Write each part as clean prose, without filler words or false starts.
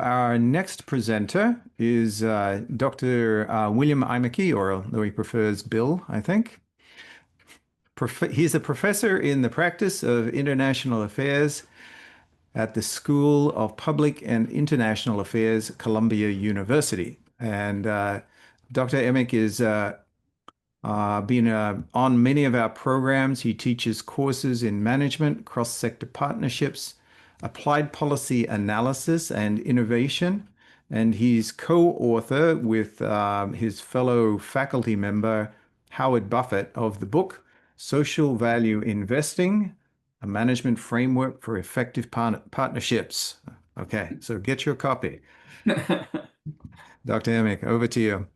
Our next presenter is Dr. William Eimicke, or though he prefers Bill, I think. He's a professor in the practice of international affairs at the School of Public and International Affairs, Columbia University. And Dr. Emick is been on many of our programs. He teaches courses in management, cross-sector partnerships, applied policy analysis and innovation. And he's co-author with his fellow faculty member, Howard Buffett, of the book, Social Value Investing, a Management Framework for Effective Partnerships. Okay, so get your copy. Dr. Emick, over to you.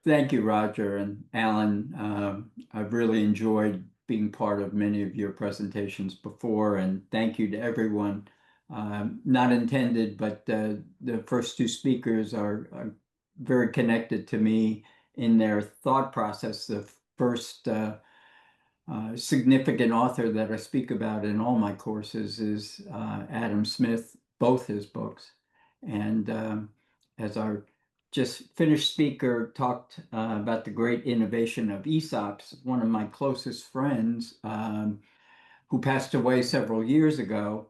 Thank you, Roger and Alan. I've really enjoyed being part of many of your presentations before, and thank you to everyone. Not intended, but the first two speakers are very connected to me in their thought process. The first significant author that I speak about in all my courses is Adam Smith, both his books. And as our just finished speaker talked about the great innovation of ESOPs, one of my closest friends who passed away several years ago,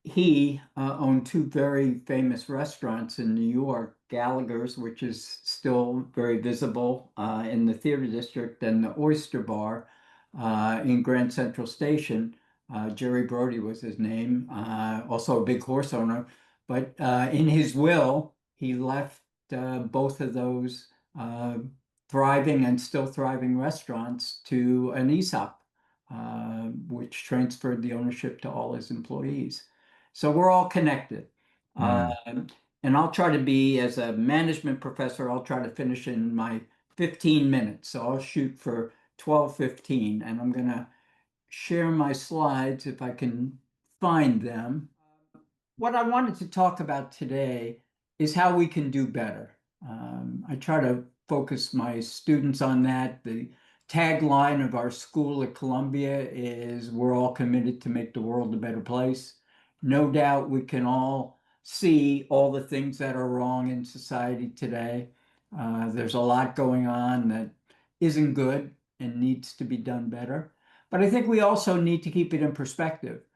he owned two very famous restaurants in New York, Gallagher's, which is still very visible in the theater district, and the Oyster Bar in Grand Central Station. Jerry Brody was his name, also a big horse owner. But in his will, he left both of those thriving and still thriving restaurants to an ESOP, which transferred the ownership to all his employees. So we're all connected. And I'll try to be, as a management professor, I'll try to finish in my 15 minutes. So I'll shoot for 12:15, and I'm going to share my slides if I can find them. What I wanted to talk about today is how we can do better. I try to focus my students on that. The tagline of our school at Columbia is, "We're all committed to make the world a better place." No doubt we can all see all the things that are wrong in society today. There's a lot going on that isn't good and needs to be done better. But I think we also need to keep it in perspective.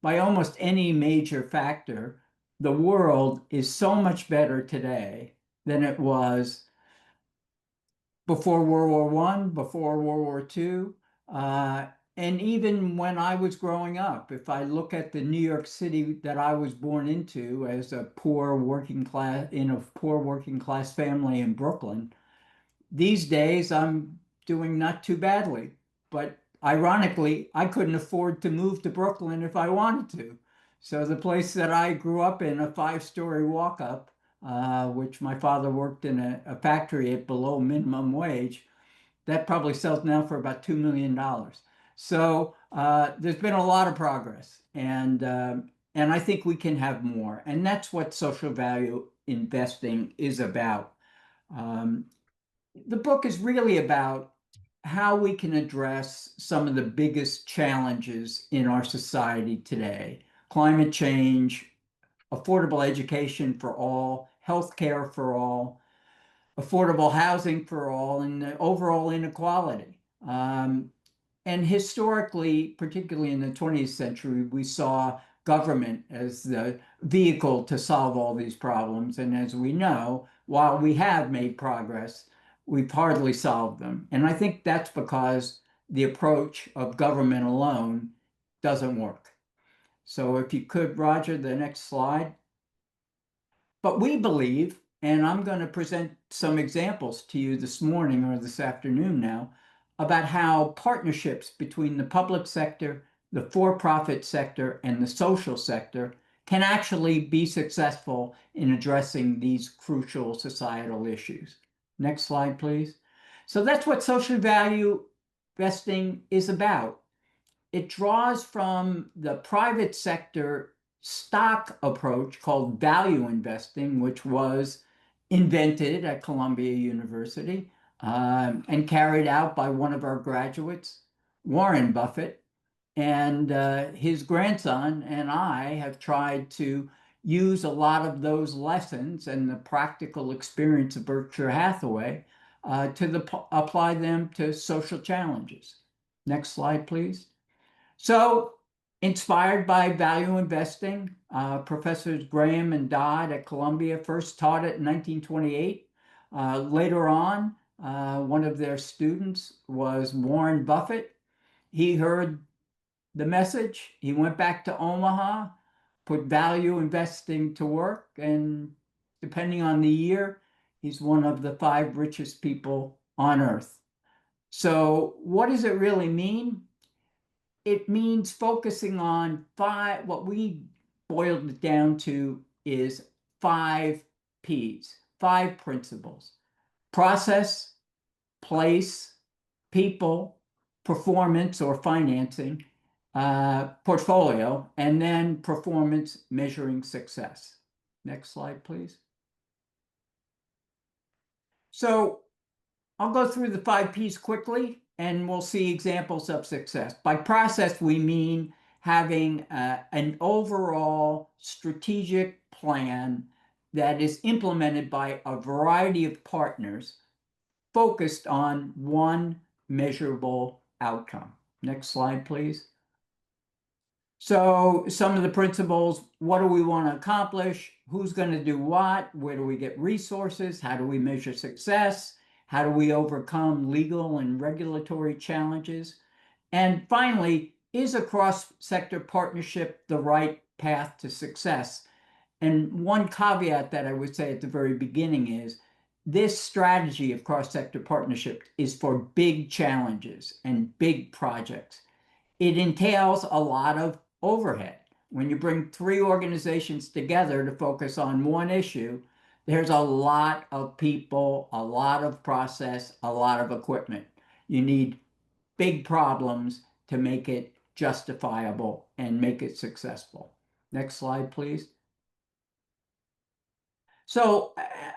By almost any major factor, the world is so much better today than it was before World War I, before World War II, and even when I was growing up. If I look at the New York City that I was born into as a poor working class family in Brooklyn, these days I'm doing not too badly. But ironically, I couldn't afford to move to Brooklyn if I wanted to. So the place that I grew up in, a 5-story walk-up, which my father worked in a factory at below minimum wage, that probably sells now for about $2 million. So there's been a lot of progress, and I think we can have more. And that's what social value investing is about. The book is really about how we can address some of the biggest challenges in our society today: climate change, affordable education for all, healthcare for all, affordable housing for all, and the overall inequality. And historically, particularly in the 20th century, we saw government as the vehicle to solve all these problems. And as we know, while we have made progress, we've hardly solved them. And I think that's because the approach of government alone doesn't work. So if you could, Roger, the next slide. But we believe, and I'm going to present some examples to you this morning or this afternoon now, about how partnerships between the public sector, the for-profit sector, and the social sector can actually be successful in addressing these crucial societal issues. Next slide, please. So that's what social value investing is about. It draws from the private sector stock approach called value investing, which was invented at Columbia University and carried out by one of our graduates, Warren Buffett. And his grandson and I have tried to use a lot of those lessons and the practical experience of Berkshire Hathaway apply them to social challenges. Next slide, please. So, inspired by value investing, Professors Graham and Dodd at Columbia first taught it in 1928. Later on, one of their students was Warren Buffett. He heard the message. He went back to Omaha, put value investing to work, and depending on the year, he's one of the 5 richest people on earth. So, what does it really mean? It means focusing on 5, what we boiled it down to is 5 P's, 5 principles: process, place, people, performance or financing, portfolio, and then performance measuring success. Next slide, please. So I'll go through the 5 P's quickly, and we'll see examples of success. By process, we mean having an overall strategic plan that is implemented by a variety of partners focused on one measurable outcome. Next slide, please. So some of the principles: what do we want to accomplish? Who's going to do what? Where do we get resources? How do we measure success? How do we overcome legal and regulatory challenges? And finally, is a cross-sector partnership the right path to success? And one caveat that I would say at the very beginning is this strategy of cross-sector partnership is for big challenges and big projects. It entails a lot of overhead. When you bring 3 organizations together to focus on one issue, there's a lot of people, a lot of process, a lot of equipment. You need big problems to make it justifiable and make it successful. Next slide, please. So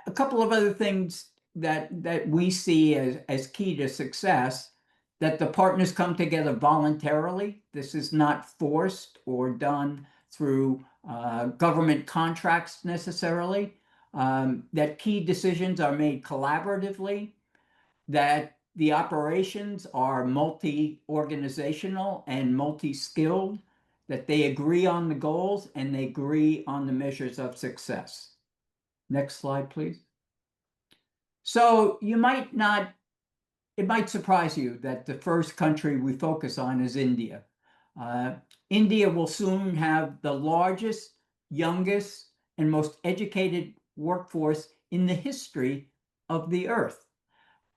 a couple of other things that we see as key to success: that the partners come together voluntarily. This is not forced or done through government contracts necessarily. That key decisions are made collaboratively, that the operations are multi-organizational and multi-skilled, that they agree on the goals and they agree on the measures of success. Next slide, please. So it might surprise you that the first country we focus on is India. India will soon have the largest, youngest, and most educated workforce in the history of the earth.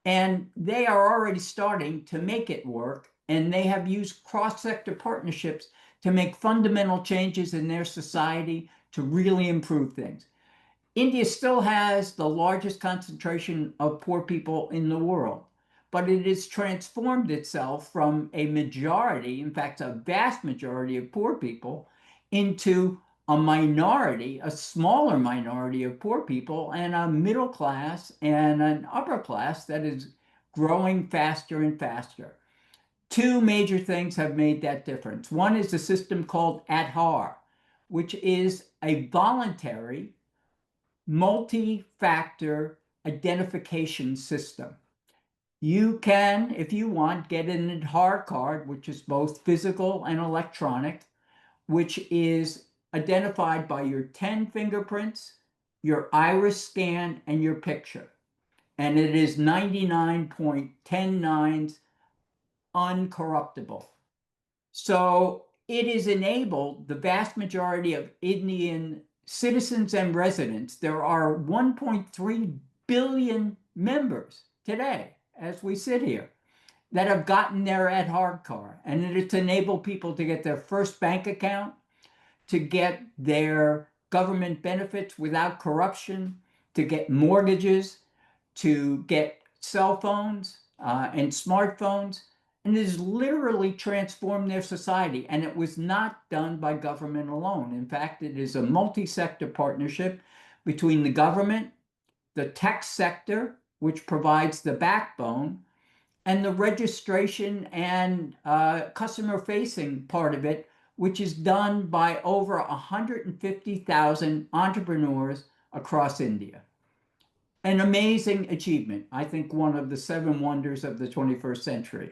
And they are already starting to make it work, and they have used cross-sector partnerships to make fundamental changes in their society to really improve things. India still has the largest concentration of poor people in the world, but it has transformed itself from a majority, in fact, a vast majority of poor people, into a minority, a smaller minority of poor people, and a middle class and an upper class that is growing faster and faster. 2 major things have made that difference. One is a system called Aadhaar, which is a voluntary multi-factor identification system. You can, if you want, get an Aadhaar card, which is both physical and electronic, which is identified by your 10 fingerprints, your iris scan, and your picture. And it is 99.109 uncorruptible. So it has enabled the vast majority of Indian citizens and residents. There are 1.3 billion members today, as we sit here, that have gotten their Aadhaar card. And it's enabled people to get their first bank account, to get their government benefits without corruption, to get mortgages, to get cell phones and smartphones. And it has literally transformed their society. And it was not done by government alone. In fact, it is a multi-sector partnership between the government, the tech sector, which provides the backbone, and the registration and customer-facing part of it, which is done by over 150,000 entrepreneurs across India. An amazing achievement. I think one of the seven wonders of the 21st century.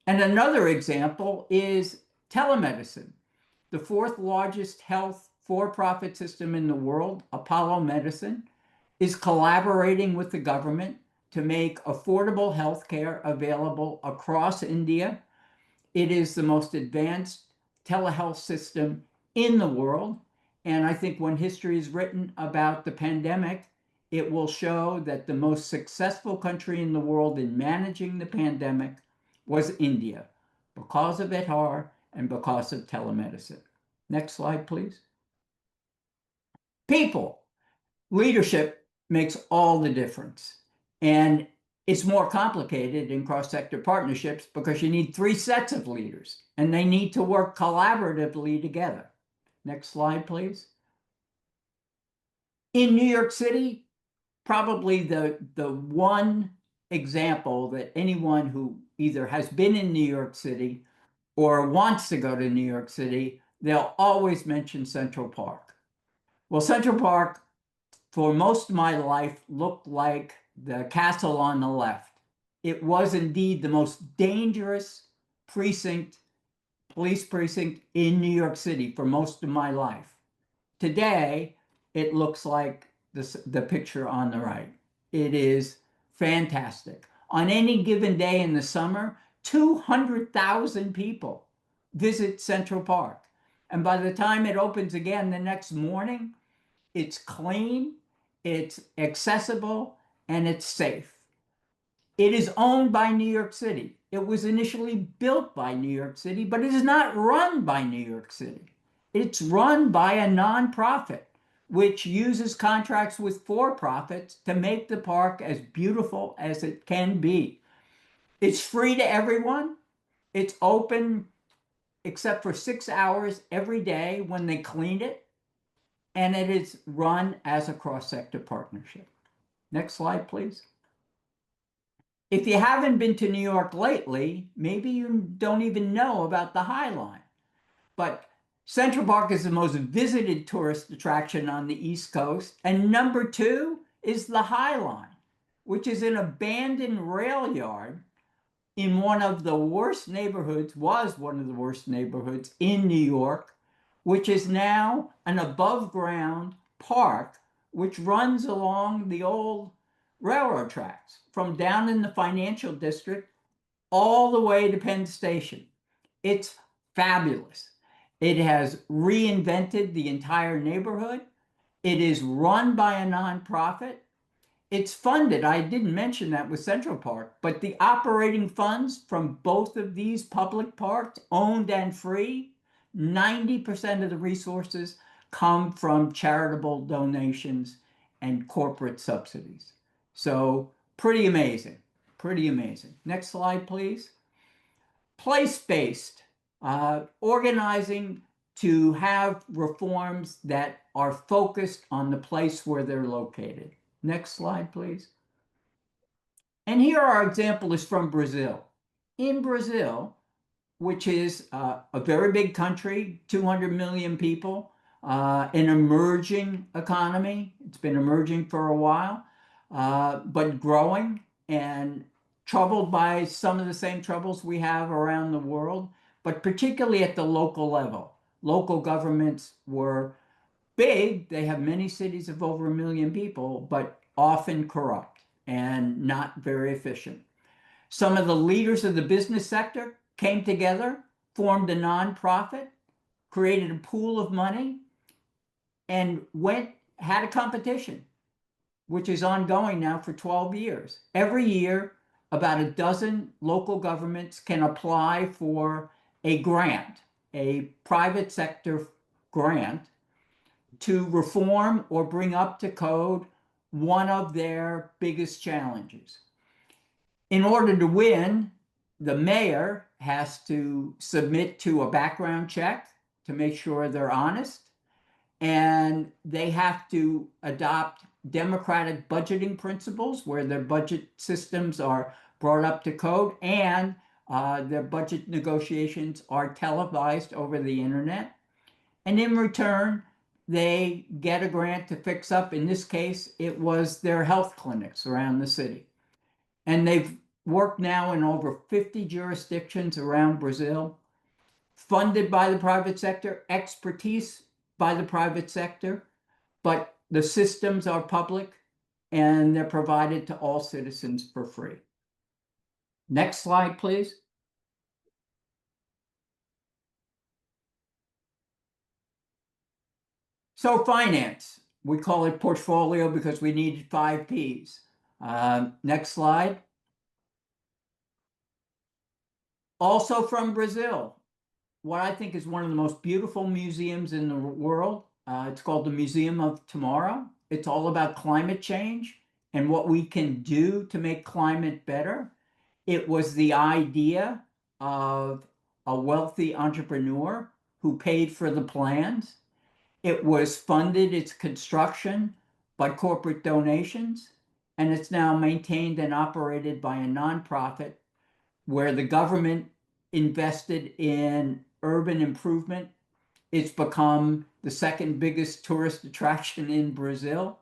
And another example is telemedicine. The fourth largest health for-profit system in the world, Apollo Medicine, is collaborating with the government to make affordable healthcare available across India. It is the most advanced telehealth system in the world. And I think when history is written about the pandemic, it will show that the most successful country in the world in managing the pandemic was India, because of Aadhaar and because of telemedicine. Next slide, please. People. Leadership makes all the difference. And it's more complicated in cross-sector partnerships because you need three sets of leaders and they need to work collaboratively together. Next slide, please. In New York City, probably the one example that anyone who either has been in New York City or wants to go to New York City, they'll always mention Central Park. Well, Central Park, for most of my life, looked like the castle on the left. It was indeed the most dangerous police precinct in New York City for most of my life. Today, it looks like the picture on the right. It is fantastic. On any given day in the summer, 200,000 people visit Central Park. And by the time it opens again the next morning, it's clean, it's accessible, and it's safe. It is owned by New York City. It was initially built by New York City, but it is not run by New York City. It's run by a nonprofit, which uses contracts with for-profits to make the park as beautiful as it can be. It's free to everyone. It's open except for 6 hours every day when they clean it. And it is run as a cross-sector partnership. Next slide, please. If you haven't been to New York lately, maybe you don't even know about the High Line. But Central Park is the most visited tourist attraction on the East Coast. And number two is the High Line, which is an abandoned rail yard in one of the worst neighborhoods, was one of the worst neighborhoods in New York, which is now an above-ground park which runs along the old railroad tracks from down in the financial district all the way to Penn Station. It's fabulous. It has reinvented the entire neighborhood. It is run by a nonprofit. It's funded, I didn't mention that with Central Park, but the operating funds from both of these public parks, owned and free, 90% of the resources come from charitable donations and corporate subsidies. So pretty amazing, pretty amazing. Next slide, please. Place-based, organizing to have reforms that are focused on the place where they're located. Next slide, please. And here our example is from Brazil. In Brazil, which is a very big country, 200 million people, an emerging economy. It's been emerging for a while, but growing and troubled by some of the same troubles we have around the world, but particularly at the local level. Local governments were big. They have many cities of over 1 million people, but often corrupt and not very efficient. Some of the leaders of the business sector came together, formed a nonprofit, created a pool of money, and had a competition, which is ongoing now for 12 years. Every year, about a dozen local governments can apply for a grant, a private sector grant, to reform or bring up to code one of their biggest challenges. In order to win, the mayor has to submit to a background check to make sure they're honest, and they have to adopt democratic budgeting principles where their budget systems are brought up to code, and Their budget negotiations are televised over the internet. And in return, they get a grant to fix up. In this case, it was their health clinics around the city. And they've worked now in over 50 jurisdictions around Brazil, funded by the private sector, expertise by the private sector, but the systems are public and they're provided to all citizens for free. Next slide, please. So finance, we call it portfolio because we needed 5 Ps. Next slide. Also from Brazil, what I think is one of the most beautiful museums in the world. It's called the Museum of Tomorrow. It's all about climate change and what we can do to make climate better. It was the idea of a wealthy entrepreneur who paid for the plans. It was funded, its construction, by corporate donations, and it's now maintained and operated by a nonprofit where the government invested in urban improvement. It's become the second biggest tourist attraction in Brazil,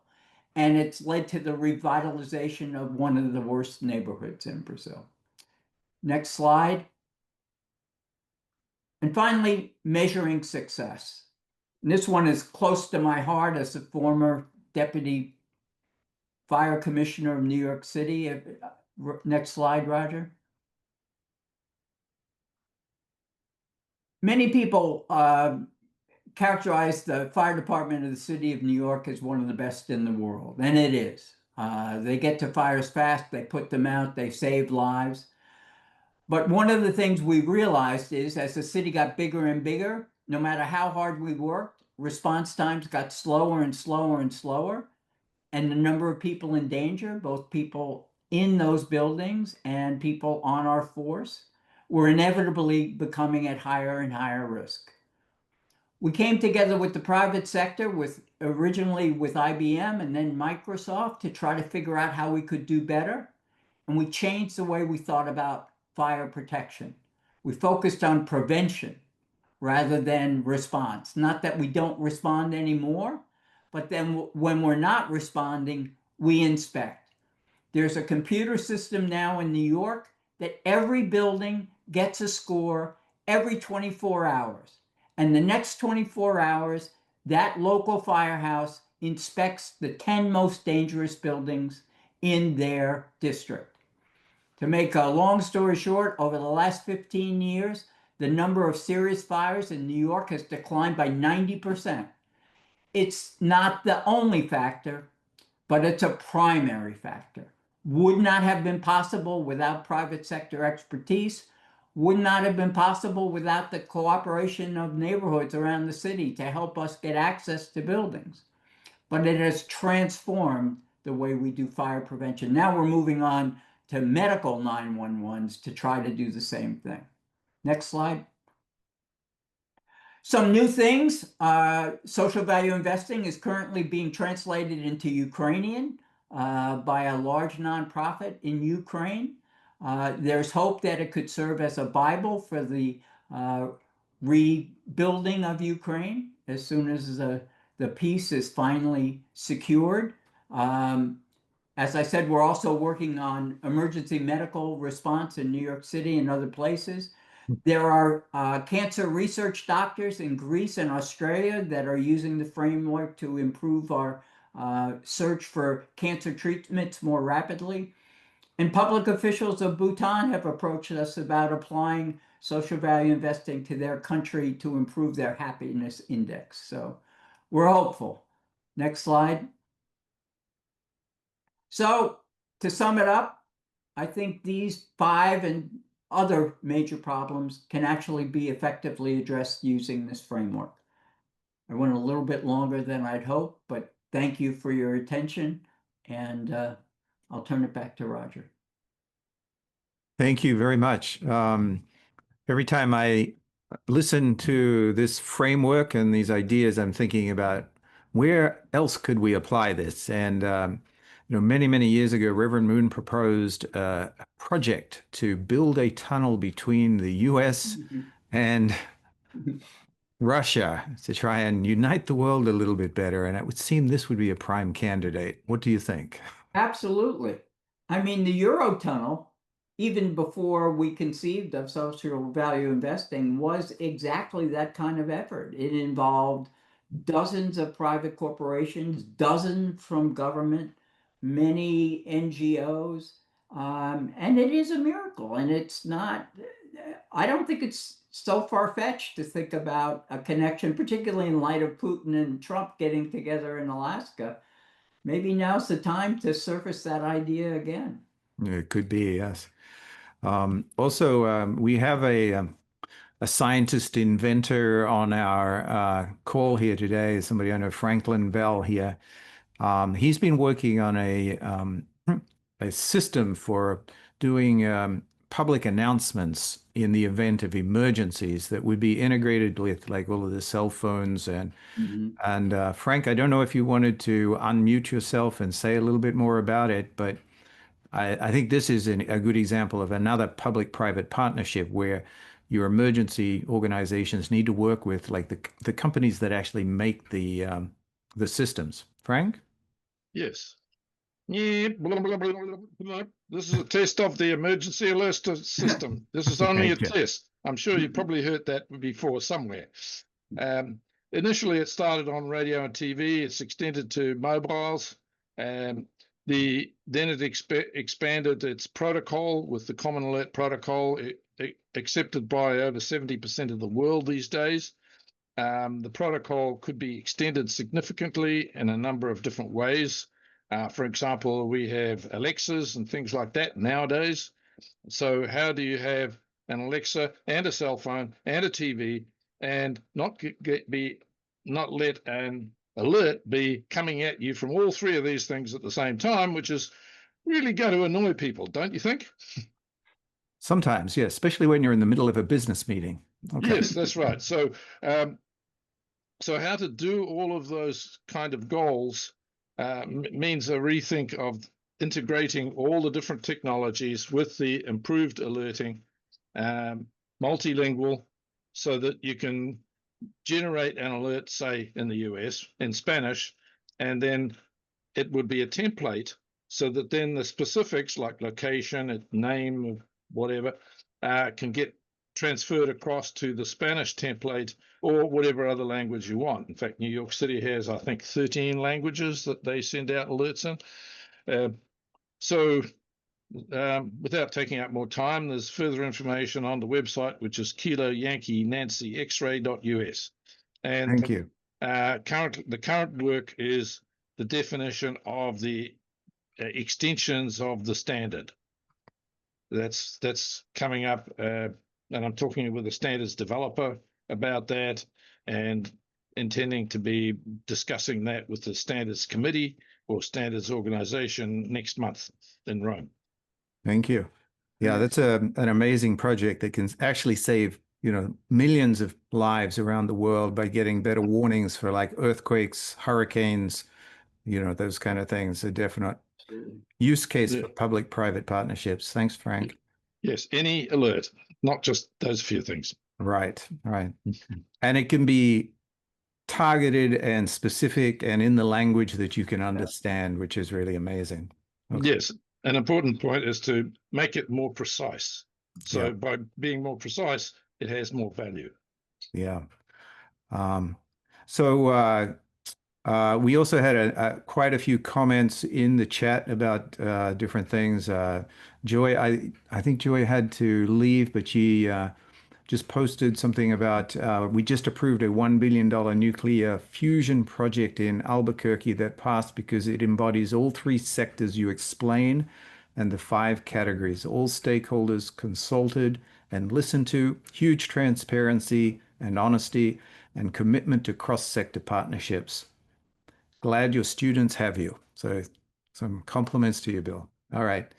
and it's led to the revitalization of one of the worst neighborhoods in Brazil. Next slide. And finally, measuring success. And this one is close to my heart as a former deputy fire commissioner of New York City. Next slide, Roger. Many people characterize the fire department of the city of New York as one of the best in the world, and it is. They get to fires fast, they put them out, they save lives. But one of the things we realized is as the city got bigger and bigger, no matter how hard we worked, response times got slower and slower and slower. And the number of people in danger, both people in those buildings and people on our force, were inevitably becoming at higher and higher risk. We came together with the private sector, originally with IBM and then Microsoft, to try to figure out how we could do better. And we changed the way we thought about fire protection. We focused on prevention rather than response. Not that we don't respond anymore, but then when we're not responding, we inspect. There's a computer system now in New York that every building gets a score every 24 hours. And the next 24 hours, that local firehouse inspects the 10 most dangerous buildings in their district. To make a long story short, over the last 15 years, the number of serious fires in New York has declined by 90%. It's not the only factor, but it's a primary factor. Would not have been possible without private sector expertise, would not have been possible without the cooperation of neighborhoods around the city to help us get access to buildings. But it has transformed the way we do fire prevention. Now we're moving on to medical 911s to try to do the same thing. Next slide. Some new things. Social value investing is currently being translated into Ukrainian by a large nonprofit in Ukraine. There's hope that it could serve as a Bible for the rebuilding of Ukraine as soon as the peace is finally secured. As I said, we're also working on emergency medical response in New York City and other places. There are cancer research doctors in Greece and Australia that are using the framework to improve our search for cancer treatments more rapidly. And public officials of Bhutan have approached us about applying social value investing to their country to improve their happiness index. So we're hopeful. Next slide. So to sum it up, I think these 5 and other major problems can actually be effectively addressed using this framework. I went a little bit longer than I'd hoped, but thank you for your attention, and I'll turn it back to Roger. Thank you very much. Every time I listen to this framework and these ideas, I'm thinking about where else could we apply this? And Many, many years ago, Reverend Moon proposed a project to build a tunnel between the US and Russia to try and unite the world a little bit better. And it would seem this would be a prime candidate. What do you think? Absolutely. I mean, the Eurotunnel, even before we conceived of social value investing, was exactly that kind of effort. It involved dozens of private corporations, dozens from government, many NGOs, and it is a miracle. And it's not, I don't think it's so far-fetched to think about a connection, particularly in light of Putin and Trump getting together in Alaska. Maybe now's the time to surface that idea again. It could be, yes. Also, we have a scientist inventor on our call here today, somebody I know, Franklin Bell here. He's been working on a system for doing public announcements in the event of emergencies that would be integrated with like all of the cell phones Mhm. and Frank, I don't know if you wanted to unmute yourself and say a little bit more about it, but I think this is a good example of another public-private partnership where your emergency organizations need to work with like the companies that actually make the systems. Frank? Yes. Yeah, blah, blah, blah, blah, blah. This is a test of the emergency alert system. This is only a Thank you. test. I'm sure you probably heard that before somewhere. Um, Initially, it started on radio and TV. It's extended to mobiles. Um, then it expanded its protocol with the Common Alert Protocol, accepted by over 70% of the world these days. The protocol could be extended significantly in a number of different ways. For example, we have Alexas and things like that nowadays. So how do you have an Alexa and a cell phone and a TV and not let an alert be coming at you from all three of these things at the same time, which is really going to annoy people, don't you think? Sometimes, yes, especially when you're in the middle of a business meeting. Okay. Yes, that's right. Um, so how to do all of those kind of goals means a rethink of integrating all the different technologies with the improved alerting, multilingual, so that you can generate an alert, say in the US in Spanish, and then it would be a template so that then the specifics like location, name of whatever, can get transferred across to the Spanish template or whatever other language you want. In fact, New York City has, I think, 13 languages that they send out alerts in. Without taking up more time, there's further information on the website, which is Kilo Yankee Nancy X-ray.us. And Thank you. the current work is the definition of the extensions of the standard. That's coming up, and I'm talking with a standards developer about that, and intending to be discussing that with the standards committee or standards organization next month in Rome. Thank you. Yeah, Nice. that's an amazing project that can actually save, millions of lives around the world by getting better warnings for like earthquakes, hurricanes, those kind of things. A definite Absolutely. use case Yeah. for public-private partnerships. Thanks, Frank. Yes, any alert, not just those few things. Right, right. And it can be targeted and specific and in the language that you can understand, which is really amazing. Okay. Yes, an important point is to make it more precise. So Yeah. by being more precise, it has more value. Yeah. Um, so we also had quite a few comments in the chat about different things. Joy, I think Joy had to leave, but she just posted something about we just approved a $1 billion nuclear fusion project in Albuquerque that passed because it embodies all three sectors you explain and the five categories. All stakeholders consulted and listened to, huge transparency and honesty, and commitment to cross-sector partnerships. Glad your students have you. So some compliments to you, Bill. All right.